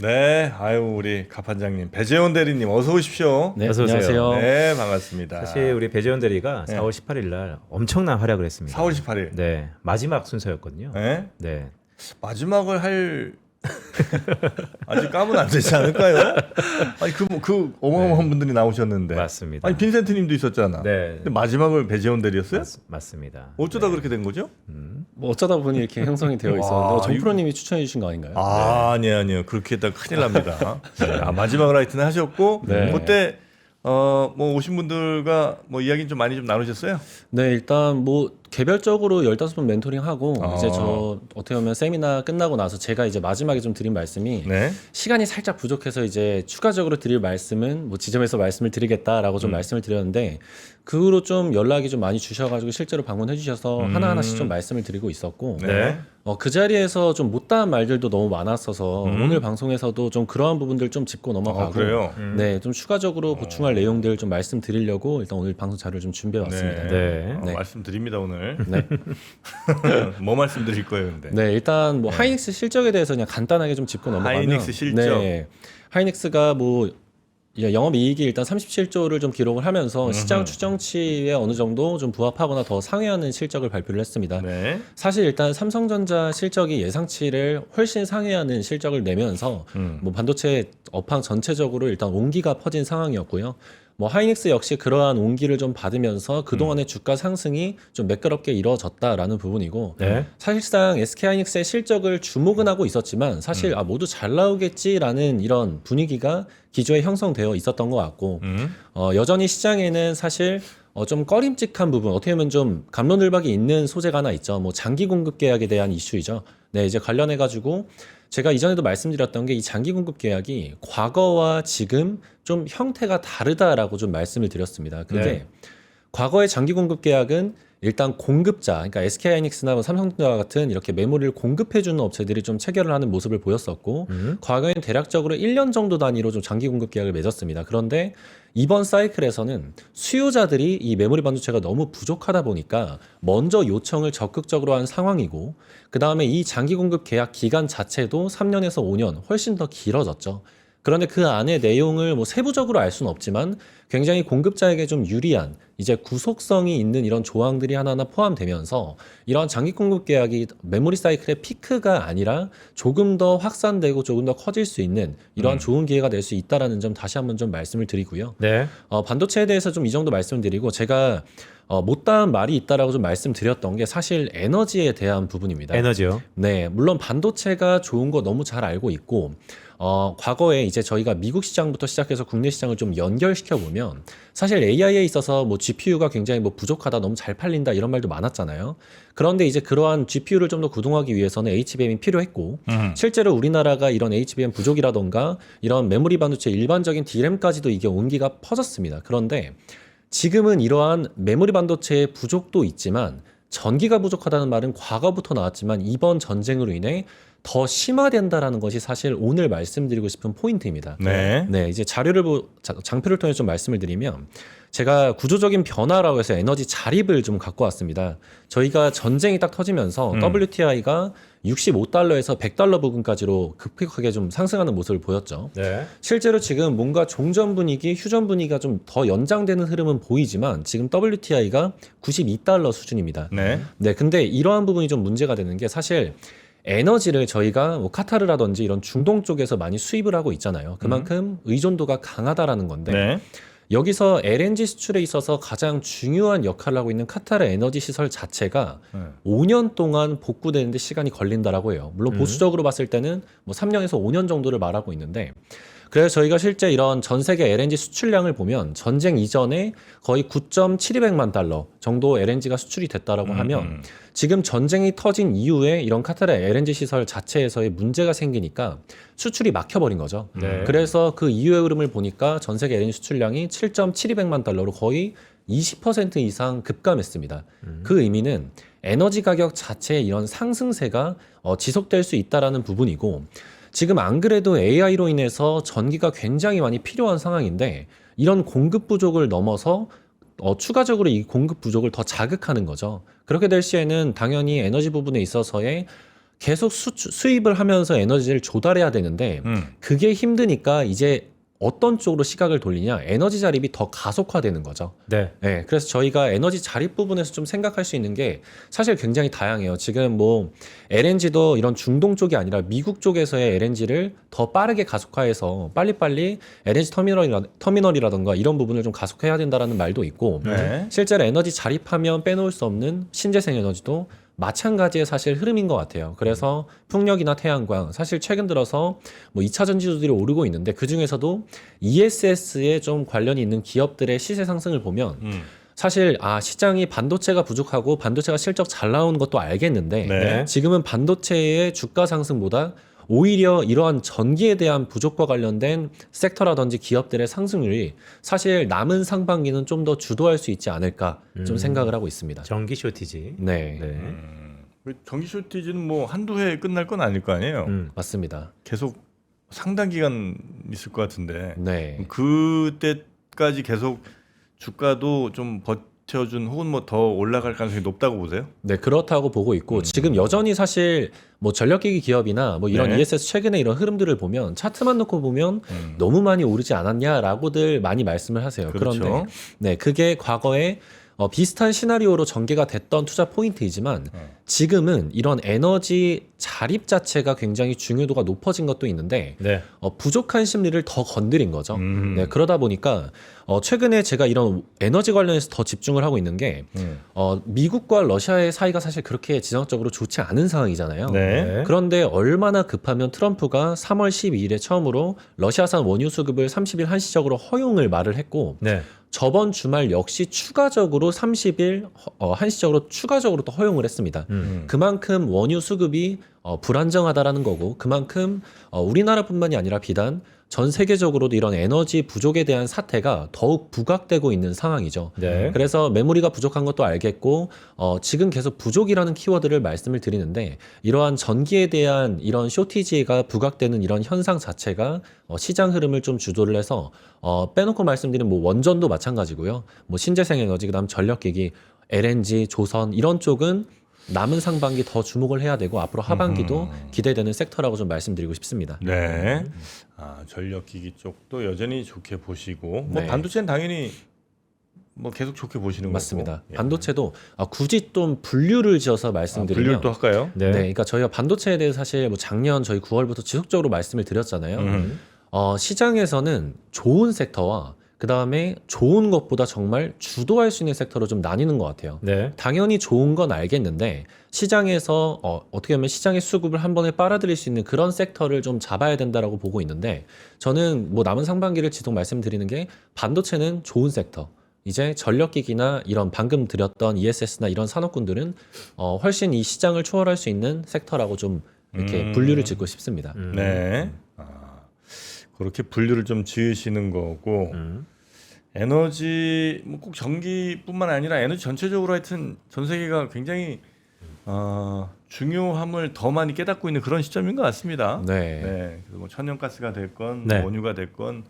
네, 아유 우리 가판장님, 배재원 대리님 어서 오십시오. 네, 어서 오세요. 안녕하세요. 네, 반갑습니다. 사실 우리 배재원 대리가 네. 4월 18일 날 엄청난 활약을 했습니다. 4월 18일. 네, 마지막 순서였거든요. 네? 네. 마지막을 할 아직 까면 안 되지 않을까요? 아니 그 어마어마한 분들이 나오셨는데. 맞습니다. 아니 빈센트님도 있었잖아. 네. 근데 마지막을 배재원 대리였어요? 맞습니다. 어쩌다 그렇게 된 거죠? 뭐 어쩌다 보니 이렇게 형성이 되어 와, 있었는데 정프로님이 추천해 주신 거 아닌가요? 아니요. 그렇게 했다 큰일 납니다. 아, 마지막 라이트는 하셨고 네. 그때 뭐 오신 분들과 뭐 이야기는 좀 많이 좀 나누셨어요? 네, 일단 뭐 개별적으로 15분 멘토링하고 아. 이제 저 어떻게 보면 세미나 끝나고 나서 제가 이제 마지막에 좀 드린 말씀이 네. 시간이 살짝 부족해서 이제 추가적으로 드릴 말씀은 뭐 지점에서 말씀을 드리겠다라고 좀 말씀을 드렸는데 그 후로 좀 연락이 좀 많이 주셔가지고 실제로 방문해 주셔서 하나하나씩 좀 말씀을 드리고 있었고 네. 그 자리에서 좀 못다한 말들도 너무 많았어서 오늘 방송에서도 좀 그러한 부분들 좀 짚고 넘어가고 그래요? 네, 좀 추가적으로 보충할 내용들 좀 말씀드리려고 일단 오늘 방송 자료를 좀 준비해 왔습니다. 네. 네. 말씀드립니다 오늘. 네. 뭐 말씀드릴 거예요, 근데? 네, 일단 뭐 하이닉스 실적에 대해서 그냥 간단하게 좀 짚고 넘어가면 하이닉스 실적. 네, 하이닉스가 뭐 영업이익이 일단 37조를 좀 기록을 하면서 시장 추정치에 어느 정도 좀 부합하거나 더 상회하는 실적을 발표를 했습니다. 네. 사실 일단 삼성전자 실적이 예상치를 훨씬 상회하는 실적을 내면서 뭐 반도체 업황 전체적으로 일단 온기가 퍼진 상황이었고요. 뭐 하이닉스 역시 그러한 온기를 좀 받으면서 그동안의 주가 상승이 좀 매끄럽게 이루어졌다라는 부분이고 네. 사실상 SK하이닉스의 실적을 주목은 하고 있었지만 사실 모두 잘 나오겠지라는 이런 분위기가 기조에 형성되어 있었던 것 같고 여전히 시장에는 사실 좀 꺼림칙한 부분 어떻게 보면 좀 갑론을박이 있는 소재가 하나 있죠. 뭐 장기 공급 계약에 대한 이슈이죠. 네, 이제 관련해 가지고 제가 이전에도 말씀드렸던 게 이 장기 공급 계약이 과거와 지금 좀 형태가 다르다라고 좀 말씀을 드렸습니다. 그게 네. 과거의 장기 공급 계약은 일단 공급자, 그러니까 SK하이닉스나 뭐 삼성전자 같은 이렇게 메모리를 공급해주는 업체들이 좀 체결을 하는 모습을 보였었고 과거에는 대략적으로 1년 정도 단위로 좀 장기 공급 계약을 맺었습니다. 그런데 이번 사이클에서는 수요자들이 이 메모리 반도체가 너무 부족하다 보니까 먼저 요청을 적극적으로 한 상황이고 그 다음에 이 장기 공급 계약 기간 자체도 3년에서 5년 훨씬 더 길어졌죠. 그런데 그 안에 내용을 뭐 세부적으로 알 수는 없지만 굉장히 공급자에게 좀 유리한 이제 구속성이 있는 이런 조항들이 하나하나 포함되면서 이러한 장기 공급 계약이 메모리 사이클의 피크가 아니라 조금 더 확산되고 조금 더 커질 수 있는 이러한 좋은 기회가 될 수 있다라는 점 다시 한번 좀 말씀을 드리고요. 네. 반도체에 대해서 좀 이 정도 말씀을 드리고 제가 못다한 말이 있다라고 좀 말씀드렸던 게 사실 에너지에 대한 부분입니다. 에너지요. 네, 물론 반도체가 좋은 거 너무 잘 알고 있고 과거에 이제 저희가 미국 시장부터 시작해서 국내 시장을 좀 연결시켜 보면 사실 AI에 있어서 뭐 GPU가 굉장히 뭐 부족하다, 너무 잘 팔린다 이런 말도 많았잖아요. 그런데 이제 그러한 GPU를 좀 더 구동하기 위해서는 HBM이 필요했고 실제로 우리나라가 이런 HBM 부족이라던가 이런 메모리 반도체 일반적인 DRAM까지도 이게 온기가 퍼졌습니다. 그런데 지금은 이러한 메모리 반도체의 부족도 있지만 전기가 부족하다는 말은 과거부터 나왔지만 이번 전쟁으로 인해 더 심화된다라는 것이 사실 오늘 말씀드리고 싶은 포인트입니다. 네. 네, 이제 장표를 통해 좀 말씀을 드리면 제가 구조적인 변화라고 해서 에너지 자립을 좀 갖고 왔습니다. 저희가 전쟁이 딱 터지면서 WTI가 65달러에서 100달러 부근까지로 급격하게 좀 상승하는 모습을 보였죠. 네. 실제로 지금 뭔가 종전 분위기, 휴전 분위기가 좀 더 연장되는 흐름은 보이지만 지금 WTI가 92달러 수준입니다. 네. 네, 근데 이러한 부분이 좀 문제가 되는 게 사실 에너지를 저희가 뭐 카타르라든지 이런 중동 쪽에서 많이 수입을 하고 있잖아요. 그만큼 의존도가 강하다라는 건데 네. 여기서 LNG 수출에 있어서 가장 중요한 역할을 하고 있는 카타르 에너지 시설 자체가 5년 동안 복구되는데 시간이 걸린다라고 해요. 물론 보수적으로 봤을 때는 뭐 3년에서 5년 정도를 말하고 있는데 그래서 저희가 실제 이런 전 세계 LNG 수출량을 보면 전쟁 이전에 거의 9.7200만 달러 정도 LNG가 수출이 됐다라고 하면 지금 전쟁이 터진 이후에 이런 카타르 LNG 시설 자체에서의 문제가 생기니까 수출이 막혀버린 거죠. 네. 그래서 그 이후의 흐름을 보니까 전 세계 LNG 수출량이 7.7200만 달러로 거의 20% 이상 급감했습니다. 그 의미는 에너지 가격 자체의 이런 상승세가 지속될 수 있다라는 부분이고 지금 안 그래도 AI로 인해서 전기가 굉장히 많이 필요한 상황인데 이런 공급 부족을 넘어서 추가적으로 이 공급 부족을 더 자극하는 거죠. 그렇게 될 시에는 당연히 에너지 부분에 있어서의 계속 수입을 하면서 에너지를 조달해야 되는데 그게 힘드니까 이제 어떤 쪽으로 시각을 돌리냐, 에너지 자립이 더 가속화되는 거죠. 네. 네, 그래서 저희가 에너지 자립 부분에서 좀 생각할 수 있는 게 사실 굉장히 다양해요. 지금 뭐 LNG도 이런 중동 쪽이 아니라 미국 쪽에서의 LNG를 더 빠르게 가속화해서 빨리빨리 LNG 터미널이라던가 이런 부분을 좀 가속해야 된다라는 말도 있고, 네. 실제로 에너지 자립하면 빼놓을 수 없는 신재생 에너지도 마찬가지의 사실 흐름인 것 같아요. 그래서 풍력이나 태양광, 사실 최근 들어서 뭐 2차 전지주들이 오르고 있는데 그 중에서도 ESS에 좀 관련이 있는 기업들의 시세 상승을 보면 사실 시장이 반도체가 부족하고 반도체가 실적 잘 나오는 것도 알겠는데 네. 지금은 반도체의 주가 상승보다 오히려 이러한 전기에 대한 부족과 관련된 섹터라든지 기업들의 상승률이 사실 남은 상반기는 좀 더 주도할 수 있지 않을까 좀 생각을 하고 있습니다. 전기 쇼티지. 네, 네. 전기 쇼티지는 뭐 한두 해에 끝날 건 아닐 거 아니에요. 맞습니다. 계속 상당 기간 있을 것 같은데 네. 그때까지 계속 주가도 좀 버텨준 혹은 뭐 더 올라갈 가능성이 높다고 보세요? 네, 그렇다고 보고 있고 지금 여전히 사실 뭐 전력기기 기업이나 뭐 이런 네. ESS 최근에 이런 흐름들을 보면 차트만 놓고 보면 너무 많이 오르지 않았냐라고들 많이 말씀을 하세요. 그렇죠. 그런데 네, 그게 과거에 비슷한 시나리오로 전개가 됐던 투자 포인트이지만 지금은 이런 에너지 자립 자체가 굉장히 중요도가 높아진 것도 있는데 네. 부족한 심리를 더 건드린 거죠. 네, 그러다 보니까 최근에 제가 이런 에너지 관련해서 더 집중을 하고 있는 게 미국과 러시아의 사이가 사실 그렇게 지정학적으로 좋지 않은 상황이잖아요. 네. 그런데 얼마나 급하면 트럼프가 3월 12일에 처음으로 러시아산 원유 수급을 30일 한시적으로 허용을 말을 했고 네. 저번 주말 역시 추가적으로 30일 한시적으로 추가적으로 또 허용을 했습니다. 그만큼 원유 수급이 불안정하다라는 거고 그만큼 우리나라뿐만이 아니라 비단 전 세계적으로도 이런 에너지 부족에 대한 사태가 더욱 부각되고 있는 상황이죠. 네. 그래서 메모리가 부족한 것도 알겠고 지금 계속 부족이라는 키워드를 말씀을 드리는데 이러한 전기에 대한 이런 쇼티지가 부각되는 이런 현상 자체가 시장 흐름을 좀 주도를 해서 빼놓고 말씀드린 뭐 원전도 마찬가지고요. 뭐 신재생 에너지 그다음 전력기기, LNG, 조선 이런 쪽은 남은 상반기 더 주목을 해야 되고 앞으로 하반기도 기대되는 섹터라고 좀 말씀드리고 싶습니다. 네. 전력기기 쪽도 여전히 좋게 보시고 뭐 네. 반도체는 당연히 뭐 계속 좋게 보시는 맞습니다. 거고. 예. 반도체도 굳이 좀 분류를 지어서 말씀드리면 분류를 또 할까요? 네. 그러니까 저희가 반도체에 대해서 사실 뭐 작년 저희 9월부터 지속적으로 말씀을 드렸잖아요. 시장에서는 좋은 섹터와 그 다음에 좋은 것보다 정말 주도할 수 있는 섹터로 좀 나뉘는 것 같아요. 네. 당연히 좋은 건 알겠는데 시장에서 어떻게 보면 시장의 수급을 한 번에 빨아들일 수 있는 그런 섹터를 좀 잡아야 된다라고 보고 있는데 저는 뭐 남은 상반기를 지속 말씀드리는 게 반도체는 좋은 섹터. 이제 전력기기나 이런 방금 드렸던 ESS나 이런 산업군들은 훨씬 이 시장을 초월할 수 있는 섹터라고 좀 이렇게 분류를 짓고 싶습니다. 네. 그렇게 분류를 좀 지으시는 거고 에너지 뭐 꼭 전기뿐만 아니라 에너지 전체적으로 하여튼 전 세계가 굉장히 중요함을 더 많이 깨닫고 있는 그런 시점인 것 같습니다. 네. 네. 그래서 뭐 천연가스가 됐건 네. 원유가 됐건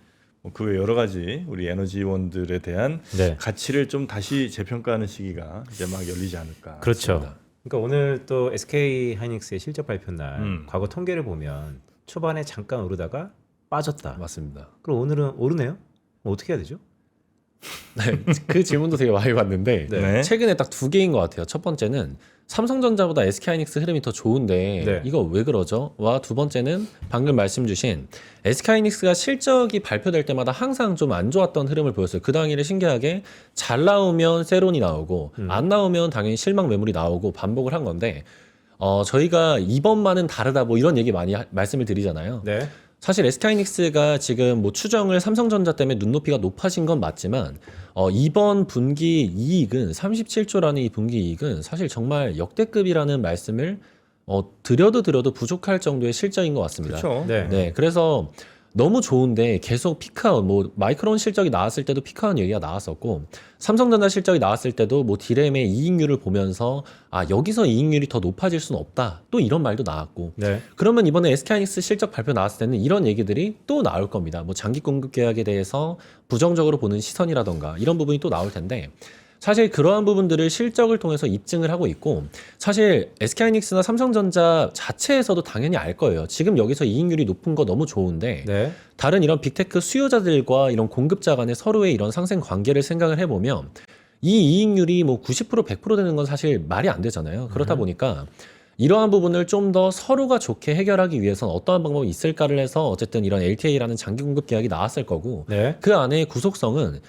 그 외 여러 가지 우리 에너지원들에 대한 네. 가치를 좀 다시 재평가하는 시기가 이제 막 열리지 않을까. 그렇죠. 맞습니다. 그러니까 오늘 또 SK 하이닉스의 실적 발표 날 음. 과거 통계를 보면 초반에 잠깐 오르다가 빠졌다. 맞습니다. 그럼 오늘은 오르네요? 그럼 어떻게 해야 되죠? 네, 그 질문도 되게 많이 받는데 네. 최근에 딱 두 개인 것 같아요. 첫 번째는 삼성전자보다 SK하이닉스 흐름이 더 좋은데 네. 이거 왜 그러죠? 와 두 번째는 방금 말씀 주신 SK하이닉스가 실적이 발표될 때마다 항상 좀 안 좋았던 흐름을 보였어요. 그 당일에 신기하게 잘 나오면 세론이 나오고 안 나오면 당연히 실망 매물이 나오고 반복을 한 건데 저희가 이번만은 다르다 뭐 이런 얘기 많이 말씀을 드리잖아요. 네. 사실 SK하이닉스가 지금 뭐 추정을 삼성전자 때문에 눈높이가 높아진 건 맞지만 이번 분기 이익은 37조라는 이 분기 이익은 사실 정말 역대급이라는 말씀을 드려도 부족할 정도의 실적인 것 같습니다. 그렇죠. 네. 네, 그래서 너무 좋은데 계속 피크아웃, 뭐 마이크론 실적이 나왔을 때도 피크아웃 얘기가 나왔었고 삼성전자 실적이 나왔을 때도 뭐 디램의 이익률을 보면서 여기서 이익률이 더 높아질 수는 없다. 또 이런 말도 나왔고 네. 그러면 이번에 SK하이닉스 실적 발표 나왔을 때는 이런 얘기들이 또 나올 겁니다. 뭐 장기 공급 계약에 대해서 부정적으로 보는 시선이라던가 이런 부분이 또 나올 텐데 사실 그러한 부분들을 실적을 통해서 입증을 하고 있고 사실 SK하이닉스나 삼성전자 자체에서도 당연히 알 거예요. 지금 여기서 이익률이 높은 거 너무 좋은데 네. 다른 이런 빅테크 수요자들과 이런 공급자 간의 서로의 이런 상생 관계를 생각을 해보면 이 이익률이 뭐 90% 100% 되는 건 사실 말이 안 되잖아요. 그렇다 보니까 이러한 부분을 좀 더 서로가 좋게 해결하기 위해서는 어떠한 방법이 있을까를 해서 어쨌든 이런 LTA라는 장기 공급 계약이 나왔을 거고 네. 그 안에 구속성은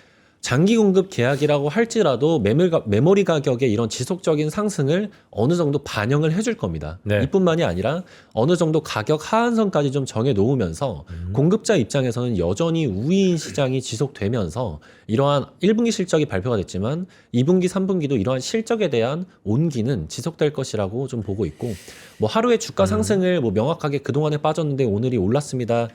장기 공급 계약이라고 할지라도 메모리 가격의 이런 지속적인 상승을 어느 정도 반영을 해줄 겁니다. 네. 이뿐만이 아니라 어느 정도 가격 하한선까지 좀 정해 놓으면서 공급자 입장에서는 여전히 우위인 시장이 지속되면서 이러한 1분기 실적이 발표가 됐지만 2분기, 3분기도 이러한 실적에 대한 온기는 지속될 것이라고 좀 보고 있고 뭐 하루의 주가 상승을 뭐 명확하게 그동안에 빠졌는데 오늘이 올랐습니다.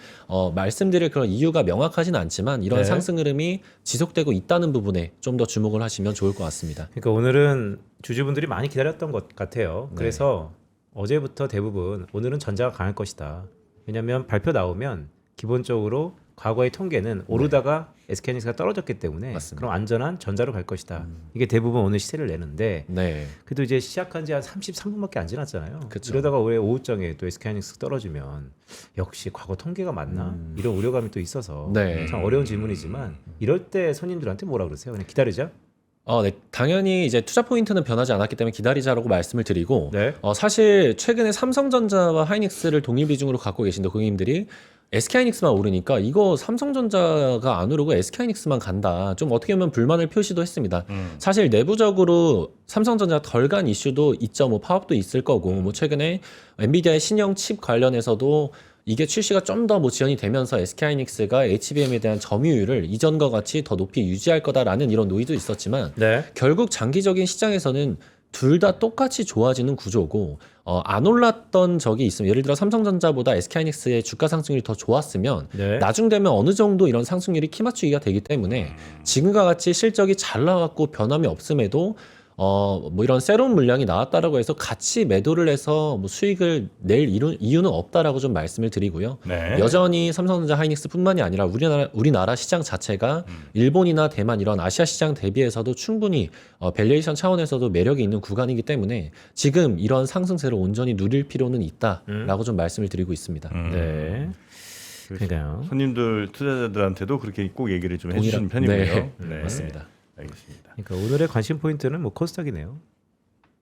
말씀드릴 그런 이유가 명확하진 않지만 이런 네. 상승 흐름이 지속되고 있다는 부분에 좀 더 주목을 하시면 좋을 것 같습니다. 그러니까 오늘은 주주분들이 많이 기다렸던 것 같아요. 네. 그래서 어제부터 대부분 오늘은 전자가 강할 것이다. 왜냐하면 발표 나오면 기본적으로 과거의 통계는 오르다가 SK하이닉스가 떨어졌기 때문에 맞습니다. 그럼 안전한 전자로 갈 것이다. 이게 대부분 오늘 시세를 내는데 네. 그래도 이제 시작한 지 한 33분밖에 안 지났잖아요. 그쵸. 이러다가 올해 오후장에 또 SK하이닉스 떨어지면 역시 과거 통계가 맞나? 이런 우려감이 또 있어서 네. 참 어려운 질문이지만 이럴 때 손님들한테 뭐라 그러세요? 그냥 기다리자? 네. 당연히 이제 투자 포인트는 변하지 않았기 때문에 기다리자라고 말씀을 드리고 네. 사실 최근에 삼성전자와 하이닉스를 동일 비중으로 갖고 계신 고객님들이 SK하이닉스만 오르니까 이거 삼성전자가 안 오르고 SK하이닉스만 간다. 좀 어떻게 보면 불만을 표시도 했습니다. 사실 내부적으로 삼성전자 덜 간 이슈도 있죠. 뭐 파업도 있을 거고 뭐 최근에 엔비디아의 신형 칩 관련해서도 이게 출시가 좀 더 뭐 지연이 되면서 SK하이닉스가 HBM에 대한 점유율을 이전과 같이 더 높이 유지할 거다라는 이런 노이도 있었지만 네. 결국 장기적인 시장에서는 둘 다 똑같이 좋아지는 구조고 안 올랐던 적이 있으면 예를 들어 삼성전자보다 SK하이닉스의 주가 상승률이 더 좋았으면 네. 나중 되면 어느 정도 이런 상승률이 키 맞추기가 되기 때문에 지금과 같이 실적이 잘 나왔고 변함이 없음에도 뭐 이런 새로운 물량이 나왔다라고 해서 같이 매도를 해서 뭐 수익을 낼 이유는 없다라고 좀 말씀을 드리고요. 네. 여전히 삼성전자 하이닉스뿐만이 아니라 우리나라 시장 자체가 일본이나 대만 이런 아시아 시장 대비해서도 충분히 밸류에이션 차원에서도 매력이 있는 구간이기 때문에 지금 이런 상승세를 온전히 누릴 필요는 있다라고 좀 말씀을 드리고 있습니다. 네. 그러니까요. 손님들 투자자들한테도 그렇게 꼭 얘기를 좀 해주시는 편이고요. 네, 맞습니다. 알겠습니다. 그러니까 오늘의 관심 포인트는 뭐 코스닥이네요.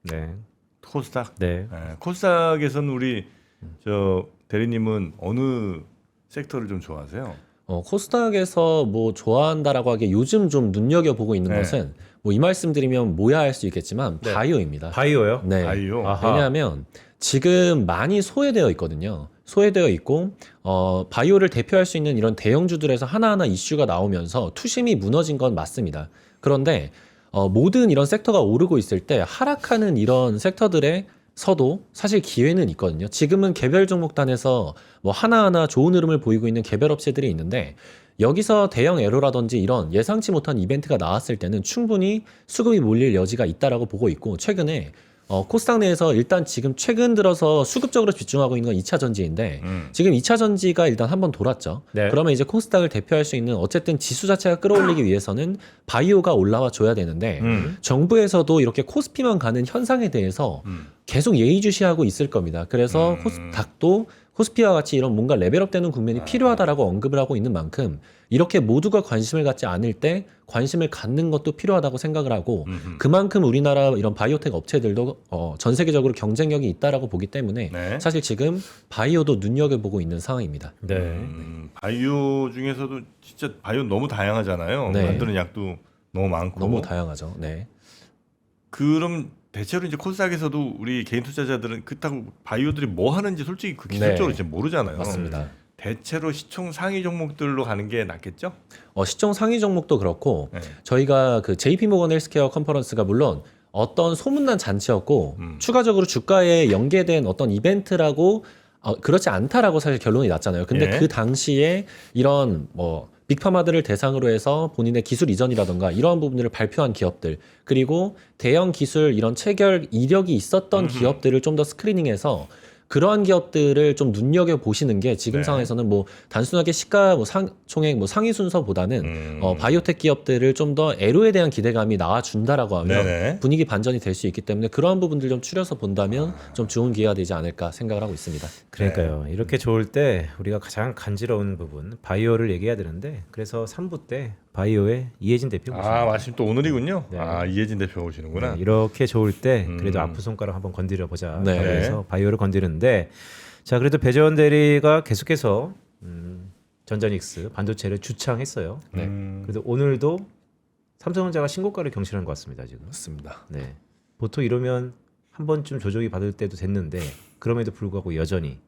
네. 코스닥. 네. 코스닥에서는 우리 저 대리님은 어느 섹터를 좀 좋아하세요? 코스닥에서 뭐 좋아한다라고 하기에 요즘 좀 눈여겨보고 있는 네. 것은 뭐 이 말씀드리면 뭐야 할 수 있겠지만 네. 바이오입니다. 바이오요? 네. 바이오. 아하. 왜냐하면 지금 많이 소외되어 있거든요. 소외되어 있고 바이오를 대표할 수 있는 이런 대형주들에서 하나하나 이슈가 나오면서 투심이 무너진 건 맞습니다. 그런데 모든 이런 섹터가 오르고 있을 때 하락하는 이런 섹터들에서도 사실 기회는 있거든요. 지금은 개별 종목단에서 뭐 하나하나 좋은 흐름을 보이고 있는 개별 업체들이 있는데 여기서 대형 에러라든지 이런 예상치 못한 이벤트가 나왔을 때는 충분히 수급이 몰릴 여지가 있다라고 보고 있고 최근에 코스닥 내에서 일단 지금 최근 들어서 수급적으로 집중하고 있는 건 2차 전지인데 지금 2차 전지가 일단 한번 돌았죠. 네. 그러면 이제 코스닥을 대표할 수 있는 어쨌든 지수 자체가 끌어올리기 위해서는 바이오가 올라와 줘야 되는데 정부에서도 이렇게 코스피만 가는 현상에 대해서 계속 예의주시하고 있을 겁니다. 그래서 코스닥도 코스피와 같이 이런 뭔가 레벨업되는 국면이 필요하다라고 언급을 하고 있는 만큼 이렇게 모두가 관심을 갖지 않을 때 관심을 갖는 것도 필요하다고 생각을 하고 그만큼 우리나라 이런 바이오텍 업체들도 전 세계적으로 경쟁력이 있다라고 보기 때문에 네. 사실 지금 바이오도 눈여겨보고 있는 상황입니다. 네. 바이오 중에서도 진짜 바이오 너무 다양하잖아요. 네. 만드는 약도 너무 많고. 너무 다양하죠. 네. 그럼 대체로 이제 코스닥에서도 우리 개인 투자자들은 그렇다고 바이오들이 뭐 하는지 솔직히 그 기술적으로 네. 이제 모르잖아요. 맞습니다. 대체로 시총 상위 종목들로 가는 게 낫겠죠? 시총 상위 종목도 그렇고 네. 저희가 그 JP 모건 헬스케어 컨퍼런스가 물론 어떤 소문난 잔치였고 추가적으로 주가에 연계된 어떤 이벤트라고 그렇지 않다라고 사실 결론이 났잖아요. 근데 예. 그 당시에 이런 뭐 빅파마들을 대상으로 해서 본인의 기술 이전이라던가 이러한 부분들을 발표한 기업들 그리고 대형 기술 이런 체결 이력이 있었던 기업들을 좀 더 스크리닝해서 그러한 기업들을 좀 눈여겨 보시는 게 지금 네. 상황에서는 뭐 단순하게 시가 뭐 총액 뭐 상위 순서보다는 바이오텍 기업들을 좀 더 애로에 대한 기대감이 나와준다라고 하면 네네. 분위기 반전이 될 수 있기 때문에 그러한 부분들 좀 추려서 본다면 좀 좋은 기회가 되지 않을까 생각을 하고 있습니다. 그러니까요. 이렇게 좋을 때 우리가 가장 간지러운 부분 바이오를 얘기해야 되는데 그래서 3부 때 바이오의 이혜진 대표 모십니다. 아 마침 또 오늘이군요. 네. 아 이혜진 대표 오시는구나. 네, 이렇게 좋을 때 그래도 아픈 손가락 한번 건드려 보자. 네. 그래서 바이오를 건드리는데 자 그래도 배재원 대리가 계속해서 전자닉스 반도체를 주창했어요. 네. 그래도 오늘도 삼성전자가 신고가를 경신한 것 같습니다 지금. 맞습니다. 네. 보통 이러면 한 번쯤 조정이 받을 때도 됐는데 그럼에도 불구하고 여전히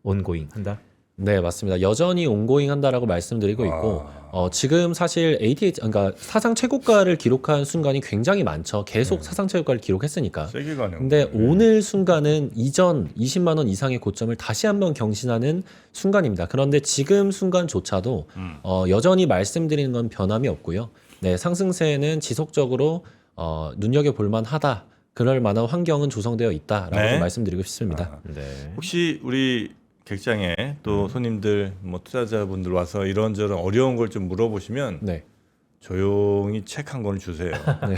온고잉 한다. 네, 맞습니다. 여전히 온고잉 한다라고 말씀드리고 있고, 지금 사실 ATH, 그러니까 사상 최고가를 기록한 순간이 굉장히 많죠. 계속 사상 최고가를 기록했으니까. 세게 가네요. 근데 오늘 순간은 이전 20만 원 이상의 고점을 다시 한번 경신하는 순간입니다. 그런데 지금 순간조차도 여전히 말씀드리는 건 변함이 없고요. 네, 상승세는 지속적으로 눈여겨볼 만하다. 그럴 만한 환경은 조성되어 있다라고 네. 좀 말씀드리고 싶습니다. 네. 혹시 우리 객장에 또 손님들 뭐 투자자분들 와서 이런저런 어려운 걸 좀 물어보시면 네. 조용히 책 한 권을 주세요. 네.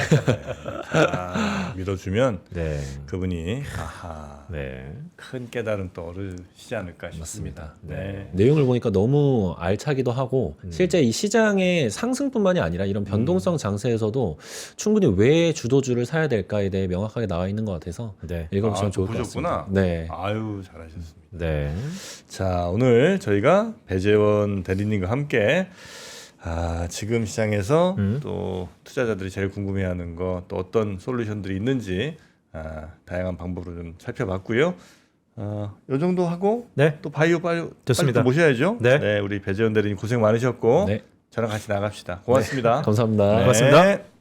자, 믿어주면 네. 그분이 아하 네. 큰 깨달음 또 얻으시지 않을까 싶습니다. 네. 내용을 보니까 너무 알차기도 하고 실제 이 시장의 상승뿐만이 아니라 이런 변동성 장세에서도 충분히 왜 주도주를 사야 될까에 대해 명확하게 나와 있는 것 같아서 네. 읽어보시면 아, 좋을 것 보셨구나. 같습니다. 네. 아유 잘하셨습니다. 네. 자 오늘 저희가 배재원 대리님과 함께 지금 시장에서 또 투자자들이 제일 궁금해하는 거 또 어떤 솔루션들이 있는지 다양한 방법으로 좀 살펴봤고요. 요 정도 하고 네. 또 바이오 빨리 좋습니다. 또 모셔야죠. 네. 우리 배재원 대리님 고생 많으셨고 네. 저랑 같이 나갑시다. 고맙습니다. 감사합니다. 네. 고맙습니다.